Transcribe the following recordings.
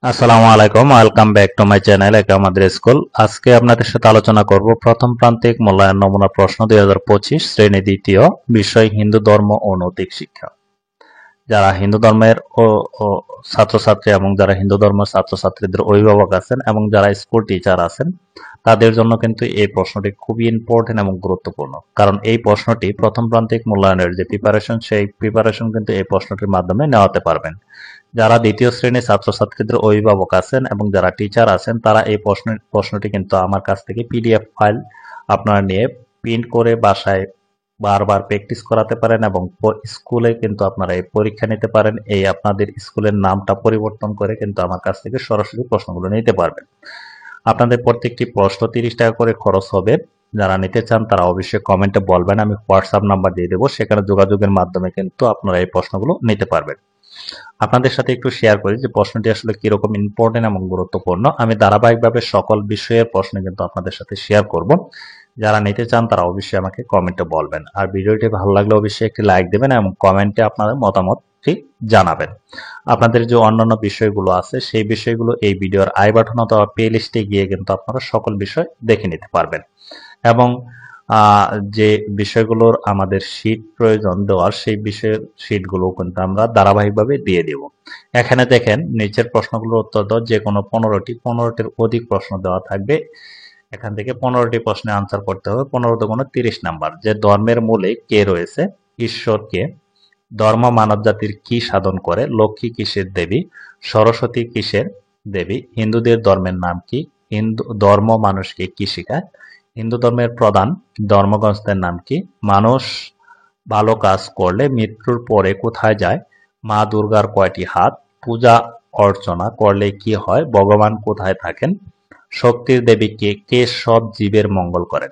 আসসালামু আলাইকুম, welcome back to my channel এটা আমাদের স্কুল। আজকে আপনাদের সাথে আলোচনা করব প্রথম প্রান্তিক মূল্যায়ন নমুনা প্রশ্ন 2025 শ্রেণী দ্বিতীয়, বিষয় হিন্দু ধর্ম ও নৈতিক শিক্ষা। যারা হিন্দু ধর্মের ও ছাত্রছাত্রী এবং যারা হিন্দু ধর্মের ছাত্রছাত্রীদের অভিভাবক আছেন এবং যারা স্কুল টিচার আছেন তাদের জন্য কিন্তু এই প্রশ্নটি খুবই ইম্পর্টেন্ট এবং গুরুত্বপূর্ণ, কারণ এই প্রশ্নটি প্রথম প্রান্তিক মূল্যায়নের যে প্রিপারেশন সেই প্রিপারেশন কিন্তু এই প্রশ্নটির মাধ্যমে নেওয়াতে পারবেন। যারা দ্বিতীয় শ্রেণীর ছাত্রছাত্রীদের অভিভাবক আছেন এবং যারা টিচার আছেন তারা এই প্রশ্নটি কিন্তু আমার কাছ থেকে পিডিএফ ফাইল আপনারা নিয়ে প্রিন্ট করে বাসায় বারবার প্র্যাকটিস করাতে পারেন এবং স্কুলে কিন্তু আপনারা এই পরীক্ষা নিতে পারেন। এই আপনাদের স্কুলের নামটা পরিবর্তন করে কিন্তু আমার কাছ থেকে সরাসরি প্রশ্নগুলো নিতে পারবেন। আপনাদের প্রত্যেকটি প্রশ্ন 30 টাকা করে খরচ হবে। যারা নিতে চান তারা অবশ্যই কমেন্টে বলবেন, আমি হোয়াটসঅ্যাপ নাম্বার দিয়ে দেবো, সেখানে যোগাযোগের মাধ্যমে কিন্তু আপনারা এই প্রশ্নগুলো নিতে পারবেন। আপনাদের সাথে একটু শেয়ার করি যে প্রশ্নটি আসলে কিরকম ইম্পর্টেন্ট এবং গুরুত্বপূর্ণ। আমি ধারাবাহিকভাবে সকল বিষয়ের প্রশ্ন কিন্তু আপনাদের সাথে শেয়ার করব। যারা নিতে চান তারা অবশ্যই আমাকে কমেন্টে বলবেন, আর ভিডিওটি ভালো লাগলে অবশ্যই একটি লাইক দেবেন এবং কমেন্টে আপনাদের মতামতটি জানাবেন। আপনাদের যে অন্যান্য বিষয়গুলো আছে সেই বিষয়গুলো এই ভিডিওর আই বাটন অথবা প্লে লিস্টে গিয়ে কিন্তু আপনারা সকল বিষয় দেখে নিতে পারবেন এবং যে বিষয়গুলোর আমাদের শীট প্রয়োজন দেওয়ার সেই বিষয়ের শীটগুলো কিন্তু আমরা ধারাবাহিকভাবে দিয়ে দেব। এখানে দেখেন নিচের প্রশ্নগুলোর উত্তর দাও, যে কোনো 15টির অধিক প্রশ্ন দেওয়া থাকবে। এখান থেকে 15টি প্রশ্নে আনসার করতে হবে। 15 দুগুণে 30 নাম্বার। যে ধর্মের মূলে কে রয়েছে? ঈশ্বর কে? ধর্ম মানব জাতির কি সাধন করে? লক্ষ্মী কিসের দেবী? সরস্বতী কিসের দেবী? হিন্দুদের ধর্মের নাম কি? হিন্দু ধর্ম মানুষকে কি শেখায়? হিন্দু ধর্মের প্রধান ধর্মগ্রন্থের নাম কি? মানুষ ভালো কাজ করলে মৃত্যুর পরে কোথায় যায়? মা দুর্গার কয়টি হাত? পূজা অর্চনা করলে কি হয়? ভগবান কোথায় থাকেন? শক্তির দেবী কে? কে সব জীবের মঙ্গল করেন?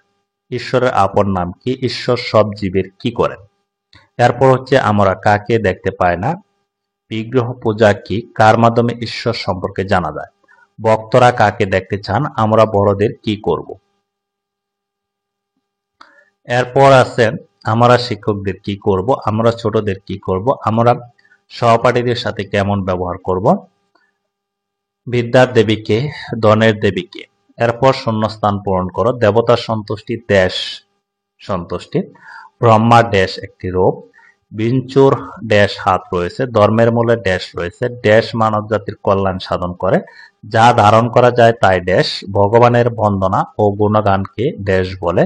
ঈশ্বরের আপন নাম কি? ঈশ্বর সব জীবের কি করেন? এরপর হচ্ছে আমরা কাকে দেখতে পাই না? বিগ্রহ পূজা কি? কার মাধ্যমে ঈশ্বর সম্পর্কে জানা যায়? ভক্তরা কাকে দেখতে চান? আমরা বড়দের কি করব? এরপর আছে আমরা শিক্ষকদের কি করব? আমরা ছোটদের কি করব? আমরা সহপাঠীদের সাথে কেমন ব্যবহার করব? বিদ্যার দেবীকে, ধনের দেবীকে। এরপর শূন্যস্থান পূরণ করো। দেবতার সন্তুষ্টি দেশ সন্তুষ্টি। ব্রহ্মা ড্যাশ একটি রূপ। বিঞ্চুর ড্যাশ হাত রয়েছে। ধর্মের মূলে ড্যাশ রয়েছে। ড্যাশ মানব জাতির কল্যাণ সাধন করে। যা ধারণ করা যায় তাই ড্যাশ। ভগবানের বন্দনা ও গুণগানকে ড্যাশ বলে।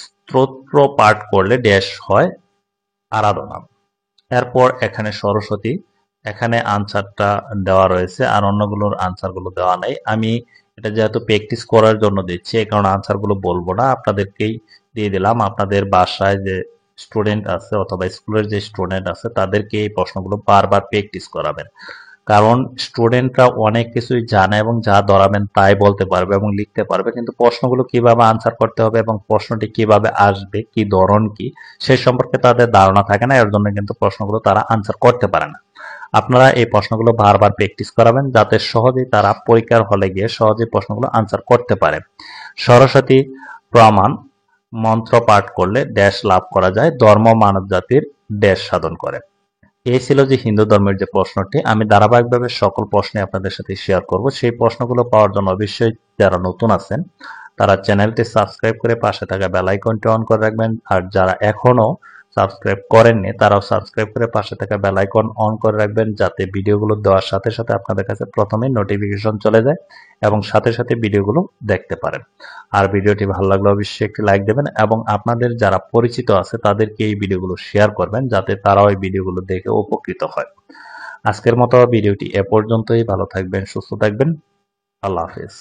স্তোত্র পাঠ করলে ড্যাশ হয় আরাধনা। এরপর এখানে সরস্বতী, এখানে আনসারটা দেওয়া রয়েছে আর অন্যগুলোর আনসারগুলো দেওয়া নেই। আমি এটা যেহেতু প্র্যাকটিস করার জন্য দিচ্ছি এই কারণে আনসারগুলো বলবো না, আপনাদেরকেই দিয়ে দিলাম। আপনাদের বাসায় যে স্টুডেন্ট আছে অথবা স্কুলের যে স্টুডেন্ট আছে তাদেরকে এই প্রশ্নগুলো বারবার প্র্যাকটিস করাবেন, কারণ স্টুডেন্টরা অনেক কিছুই জানে এবং যা ধরাবেন তাই বলতে পারবে এবং লিখতে পারবে, কিন্তু প্রশ্নগুলো কিভাবে আনসার করতে হবে এবং প্রশ্নটি কিভাবে আসবে, কি ধরন কি, সেই সম্পর্কে তাদের ধারণা থাকে না। এর জন্য কিন্তু প্রশ্নগুলো তারা আনসার করতে পারে না। আপনারা এই প্রশ্নগুলো বারবার প্র্যাকটিস করাবেন যাতে সহজেই তারা পরীক্ষার হলে গিয়ে সহজেই প্রশ্নগুলো আনসার করতে পারে। সরস্বতী প্রমাণ মন্ত্র পাঠ করলে ড্যাশ লাভ করা যায়। ধর্ম মানব জাতির ড্যাশ সাধন করে। এই ছিল যে হিন্দু ধর্মের যে প্রশ্নটি। আমি ধারাবাহিকভাবে সকল প্রশ্নে আপনাদের সাথে শেয়ার করব। সেই প্রশ্নগুলো পাওয়ার জন্য অবশ্যই যারা নতুন আছেন তারা চ্যানেলটি সাবস্ক্রাইব করে পাশে থাকা বেল আইকনটি অন করে রাখবেন, আর যারা এখনো সাবস্ক্রাইব করেননি তারাও সাবস্ক্রাইব করে পাশে থাকা বেল আইকন অন করে রাখবেন, যাতে ভিডিওগুলো দেওয়ার সাথে সাথে আপনাদের কাছে প্রথমেই নোটিফিকেশন চলে যায় এবং সাথে সাথে ভিডিওগুলো দেখতে পারেন। আর ভিডিওটি ভালো লাগলে অবশ্যই একটি লাইক দেবেন এবং আপনাদের যারা পরিচিত আছে তাদেরকে এই ভিডিওগুলো শেয়ার করবেন যাতে তারাও এই ভিডিওগুলো দেখে উপকৃত হয়। আজকের মতো ভিডিওটি এ পর্যন্তই। ভালো থাকবেন, সুস্থ থাকবেন। আল্লাহ হাফেজ।